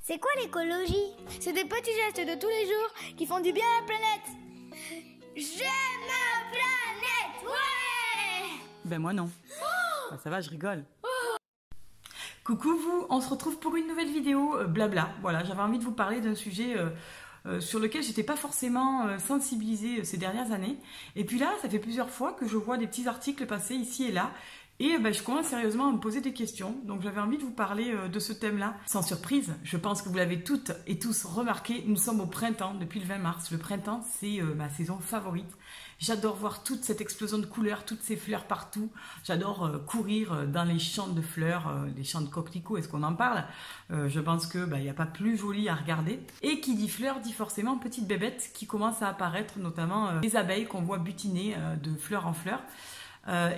C'est quoi l'écologie? C'est des petits gestes de tous les jours qui font du bien à la planète. J'aime ma planète, ouais! Ben moi non. Ben, ça va, je rigole. Coucou vous, on se retrouve pour une nouvelle vidéo blabla. Voilà, j'avais envie de vous parler d'un sujet sur lequel j'étais pas forcément sensibilisée ces dernières années. Et puis là, ça fait plusieurs fois que je vois des petits articles passer ici et là. Et je commence sérieusement à me poser des questions. Donc j'avais envie de vous parler de ce thème-là. Sans surprise, je pense que vous l'avez toutes et tous remarqué, nous sommes au printemps depuis le 20 mars. Le printemps, c'est ma saison favorite. J'adore voir toute cette explosion de couleurs, toutes ces fleurs partout. J'adore courir dans les champs de fleurs, les champs de coquelicots, est-ce qu'on en parle? Je pense que n'y a pas plus joli à regarder. Et qui dit fleurs dit forcément petites bébêtes qui commencent à apparaître, notamment les abeilles qu'on voit butiner de fleur en fleur.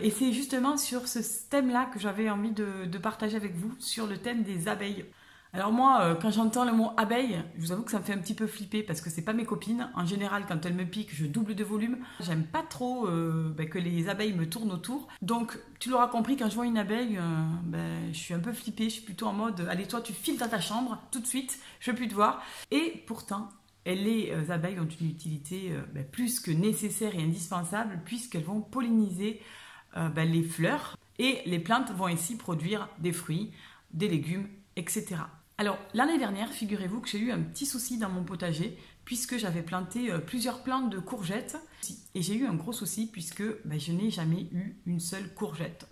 Et c'est justement sur ce thème-là que j'avais envie de partager avec vous, sur le thème des abeilles. Alors moi, quand j'entends le mot abeille, je vous avoue que ça me fait un petit peu flipper parce que c'est pas mes copines. En général, quand elles me piquent, je double de volume. J'aime pas trop que les abeilles me tournent autour. Donc, tu l'auras compris, quand je vois une abeille, je suis un peu flippée. Je suis plutôt en mode, allez toi, tu files dans ta chambre tout de suite, je veux plus te voir. Et pourtant, les abeilles ont une utilité plus que nécessaire et indispensable puisqu'elles vont polliniser les fleurs et les plantes vont ainsi produire des fruits, des légumes, etc. Alors l'année dernière, figurez-vous que j'ai eu un petit souci dans mon potager puisque j'avais planté plusieurs plantes de courgettes et j'ai eu un gros souci puisque je n'ai jamais eu une seule courgette.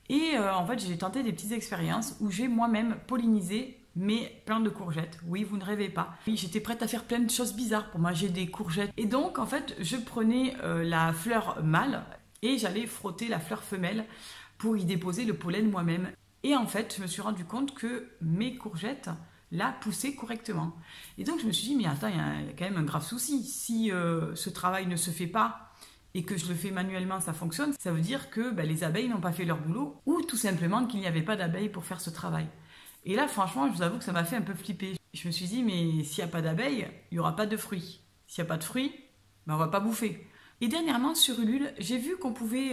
Et en fait j'ai tenté des petites expériences où j'ai moi-même pollinisé mes plantes de courgettes. Oui, vous ne rêvez pas. Oui, j'étais prête à faire plein de choses bizarres pour manger des courgettes. Et donc, en fait, je prenais la fleur mâle et j'allais frotter la fleur femelle pour y déposer le pollen moi-même. Et en fait, je me suis rendu compte que mes courgettes, là, poussaient correctement. Et donc, je me suis dit, mais attends, il y a quand même un grave souci. Si ce travail ne se fait pas et que je le fais manuellement, ça fonctionne, ça veut dire que les abeilles n'ont pas fait leur boulot ou tout simplement qu'il n'y avait pas d'abeilles pour faire ce travail. Et là, franchement, je vous avoue que ça m'a fait un peu flipper. Je me suis dit, mais s'il n'y a pas d'abeilles, il n'y aura pas de fruits. S'il n'y a pas de fruits, on ne va pas bouffer. Et dernièrement, sur Ulule, j'ai vu qu'on pouvait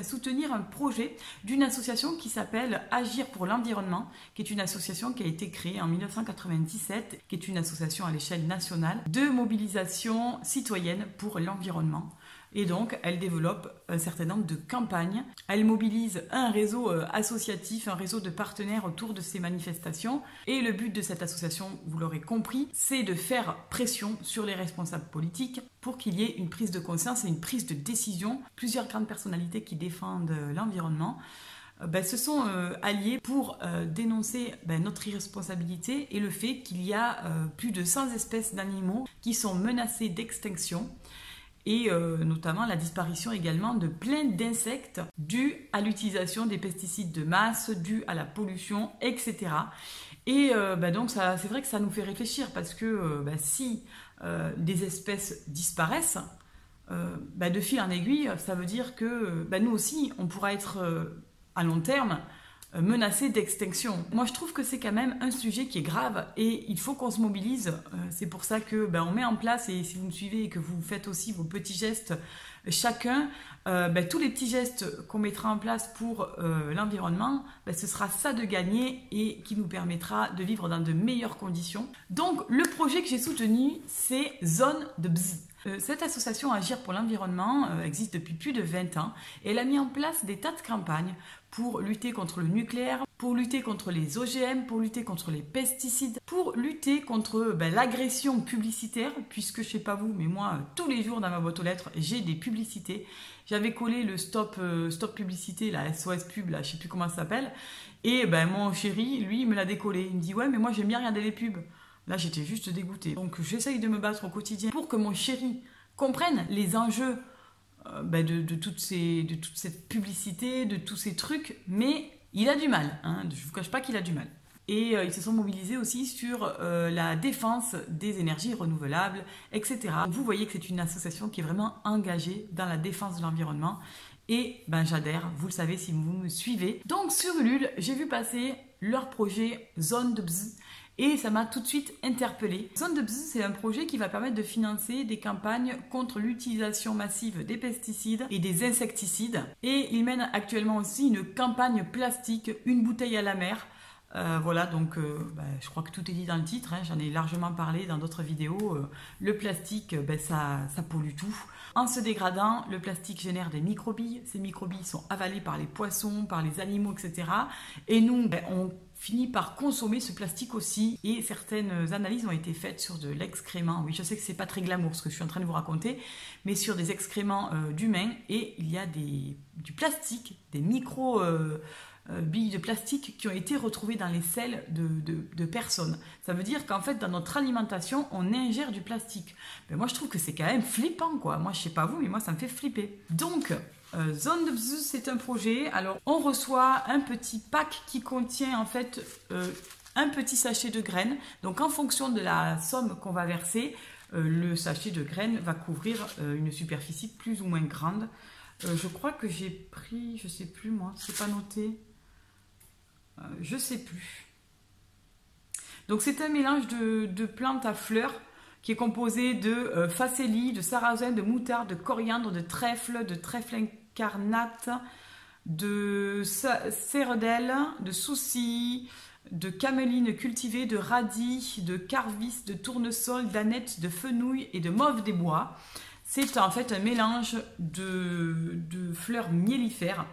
soutenir un projet d'une association qui s'appelle Agir pour l'environnement, qui est une association qui a été créée en 1997, qui est une association à l'échelle nationale de mobilisation citoyenne pour l'environnement. Et donc, elle développe un certain nombre de campagnes. Elle mobilise un réseau associatif, un réseau de partenaires autour de ces manifestations. Et le but de cette association, vous l'aurez compris, c'est de faire pression sur les responsables politiques pour qu'il y ait une prise de conscience et une prise de décision. Plusieurs grandes personnalités qui défendent l'environnement se sont alliés pour dénoncer notre irresponsabilité et le fait qu'il y a plus de 100 espèces d'animaux qui sont menacées d'extinction. Et notamment la disparition également de plein d'insectes dus à l'utilisation des pesticides de masse, dus à la pollution, etc. Et donc c'est vrai que ça nous fait réfléchir parce que si des espèces disparaissent, de fil en aiguille, ça veut dire que nous aussi, on pourra être à long terme menacés d'extinction. Moi, je trouve que c'est quand même un sujet qui est grave et il faut qu'on se mobilise. C'est pour ça que on met en place, et si vous me suivez et que vous faites aussi vos petits gestes, chacun, tous les petits gestes qu'on mettra en place pour l'environnement, ce sera ça de gagner et qui nous permettra de vivre dans de meilleures conditions. Donc, le projet que j'ai soutenu, c'est Zone de Bzz. Cette association Agir pour l'environnement existe depuis plus de 20 ans et elle a mis en place des tas de campagnes pour lutter contre le nucléaire, pour lutter contre les OGM, pour lutter contre les pesticides, pour lutter contre l'agression publicitaire, puisque je sais pas vous, mais moi, tous les jours dans ma boîte aux lettres, j'ai des publicités. J'avais collé le stop publicité, la SOS pub, là, je sais plus comment ça s'appelle, et mon chéri, lui, il me l'a décollé. Il me dit, ouais, mais moi, j'aime bien regarder les pubs. Là, j'étais juste dégoûtée. Donc, j'essaye de me battre au quotidien pour que mon chéri comprenne les enjeux de toute cette publicité, de tous ces trucs, mais il a du mal. Je ne vous cache pas qu'il a du mal. Et ils se sont mobilisés aussi sur la défense des énergies renouvelables, etc. Donc, vous voyez que c'est une association qui est vraiment engagée dans la défense de l'environnement. Et j'adhère, vous le savez si vous me suivez. Donc, sur Ulule, j'ai vu passer leur projet Zone de Bzz. Et ça m'a tout de suite interpellée. Zone de Bzz, c'est un projet qui va permettre de financer des campagnes contre l'utilisation massive des pesticides et des insecticides. Et il mène actuellement aussi une campagne plastique, une bouteille à la mer, Voilà, donc je crois que tout est dit dans le titre, hein, j'en ai largement parlé dans d'autres vidéos. Le plastique, ça pollue tout. En se dégradant, le plastique génère des microbilles. Ces microbilles sont avalées par les poissons, par les animaux, etc. Et nous, on finit par consommer ce plastique aussi. Et certaines analyses ont été faites sur de l'excrément. Oui, je sais que c'est pas très glamour ce que je suis en train de vous raconter, mais sur des excréments d'humains. Et il y a du plastique, des micro... billes de plastique qui ont été retrouvées dans les selles de personnes. Ça veut dire qu'en fait, dans notre alimentation, on ingère du plastique. Mais moi, je trouve que c'est quand même flippant, quoi. Moi, je sais pas vous, mais moi, ça me fait flipper. Donc, Zone de Bzz, c'est un projet. Alors, on reçoit un petit pack qui contient, en fait, un petit sachet de graines. Donc, en fonction de la somme qu'on va verser, le sachet de graines va couvrir une superficie plus ou moins grande. Je crois que j'ai pris, je sais plus moi, c'est pas noté. Je sais plus. Donc c'est un mélange de plantes à fleurs qui est composé de facélie, de sarrasin, de moutarde, de coriandre, de trèfle incarnate, de céredelle, de souci, de cameline cultivée, de radis, de carvis, de tournesol, d'aneth, de fenouil et de mauve des bois. C'est en fait un mélange de fleurs mellifères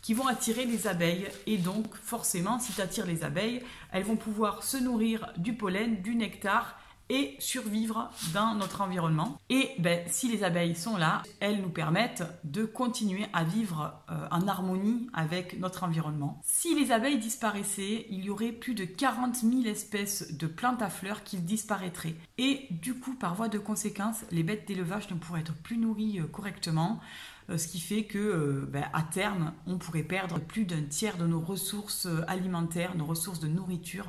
qui vont attirer les abeilles. Et donc, forcément, si tu attires les abeilles, elles vont pouvoir se nourrir du pollen, du nectar et survivre dans notre environnement. Et si les abeilles sont là, elles nous permettent de continuer à vivre en harmonie avec notre environnement. Si les abeilles disparaissaient, il y aurait plus de 40 000 espèces de plantes à fleurs qui disparaîtraient. Et du coup, par voie de conséquence, les bêtes d'élevage ne pourraient être plus nourries correctement. Ce qui fait que à terme, on pourrait perdre plus d'un tiers de nos ressources alimentaires, nos ressources de nourriture,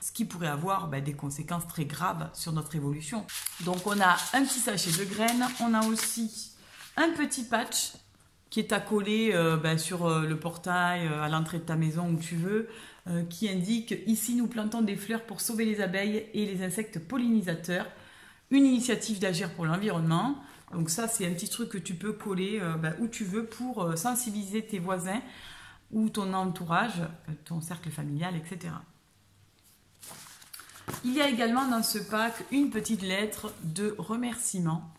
ce qui pourrait avoir des conséquences très graves sur notre évolution. Donc on a un petit sachet de graines, on a aussi un petit patch qui est à coller sur le portail, à l'entrée de ta maison où tu veux, qui indique « Ici nous plantons des fleurs pour sauver les abeilles et les insectes pollinisateurs, une initiative d'agir pour l'environnement ». Donc ça, c'est un petit truc que tu peux coller où tu veux pour sensibiliser tes voisins ou ton entourage, ton cercle familial, etc. Il y a également dans ce pack une petite lettre de remerciement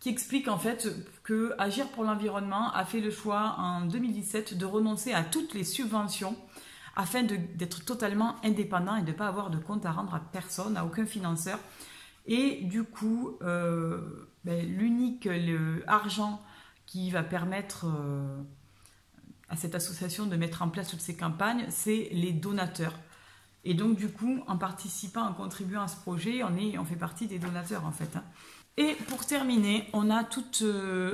qui explique en fait que Agir pour l'environnement a fait le choix en 2017 de renoncer à toutes les subventions afin d'être totalement indépendant et de ne pas avoir de compte à rendre à personne, à aucun financeur. Et du coup, l'unique argent qui va permettre à cette association de mettre en place toutes ces campagnes, c'est les donateurs. Et donc du coup, en participant, en contribuant à ce projet, on fait partie des donateurs en fait. Et pour terminer, on a tout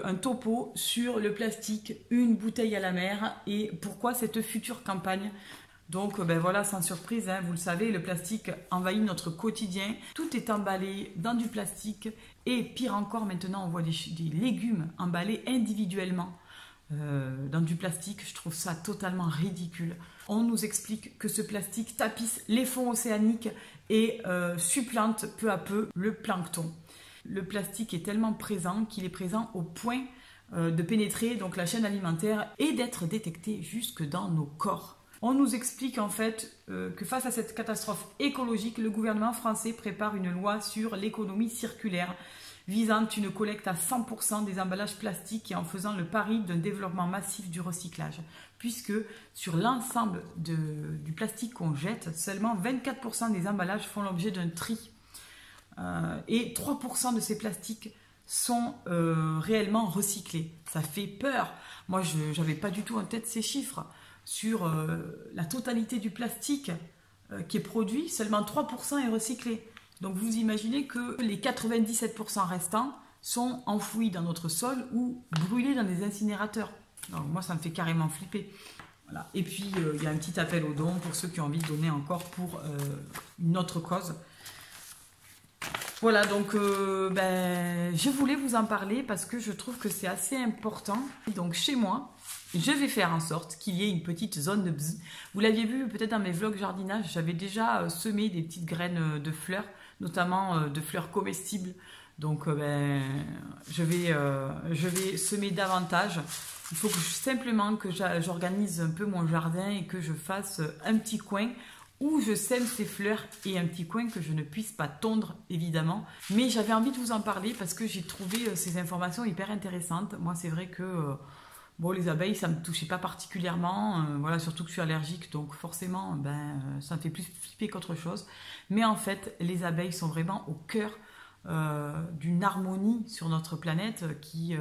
un topo sur le plastique, une bouteille à la mer et pourquoi cette future campagne. Donc voilà, sans surprise, vous le savez, le plastique envahit notre quotidien. Tout est emballé dans du plastique et pire encore, maintenant on voit des légumes emballés individuellement dans du plastique. Je trouve ça totalement ridicule. On nous explique que ce plastique tapisse les fonds océaniques et supplante peu à peu le plancton. Le plastique est tellement présent qu'il est présent au point de pénétrer donc la chaîne alimentaire et d'être détecté jusque dans nos corps. On nous explique en fait que face à cette catastrophe écologique, le gouvernement français prépare une loi sur l'économie circulaire visant une collecte à 100% des emballages plastiques et en faisant le pari d'un développement massif du recyclage. Puisque sur l'ensemble du plastique qu'on jette, seulement 24% des emballages font l'objet d'un tri. Et 3% de ces plastiques sont réellement recyclés. Ça fait peur. Moi, je n'avais pas du tout en tête ces chiffres. Sur la totalité du plastique qui est produit, seulement 3% est recyclé. Donc vous imaginez que les 97% restants sont enfouis dans notre sol ou brûlés dans des incinérateurs. Donc moi, ça me fait carrément flipper. Voilà. Et puis, il y a un petit appel aux dons pour ceux qui ont envie de donner encore pour une autre cause. Voilà, donc je voulais vous en parler parce que je trouve que c'est assez important. Donc chez moi, je vais faire en sorte qu'il y ait une petite zone de bzz. Vous l'aviez vu peut-être dans mes vlogs jardinage, j'avais déjà semé des petites graines de fleurs, notamment de fleurs comestibles. Donc je vais semer davantage. Il faut simplement que j'organise un peu mon jardin et que je fasse un petit coin où je sème ces fleurs et un petit coin que je ne puisse pas tondre évidemment. Mais j'avais envie de vous en parler parce que j'ai trouvé ces informations hyper intéressantes. Moi c'est vrai que bon, les abeilles ça me touchait pas particulièrement, voilà, surtout que je suis allergique donc forcément ça me fait plus flipper qu'autre chose. Mais en fait les abeilles sont vraiment au cœur d'une harmonie sur notre planète qui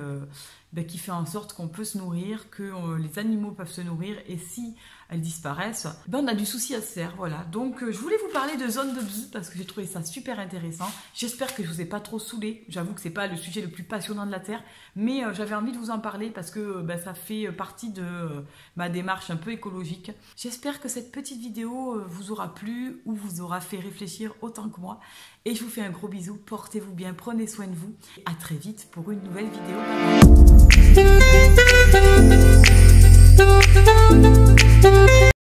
fait en sorte qu'on peut se nourrir, que les animaux peuvent se nourrir, et si elles disparaissent, on a du souci à se faire, voilà. Donc je voulais vous parler de zone de vie parce que j'ai trouvé ça super intéressant. J'espère que je vous ai pas trop saoulé, j'avoue que c'est pas le sujet le plus passionnant de la Terre, mais j'avais envie de vous en parler parce que ça fait partie de ma démarche un peu écologique. J'espère que cette petite vidéo vous aura plu ou vous aura fait réfléchir autant que moi, et je vous fais un gros bisou, portez-vous bien, prenez soin de vous, et à très vite pour une nouvelle vidéo.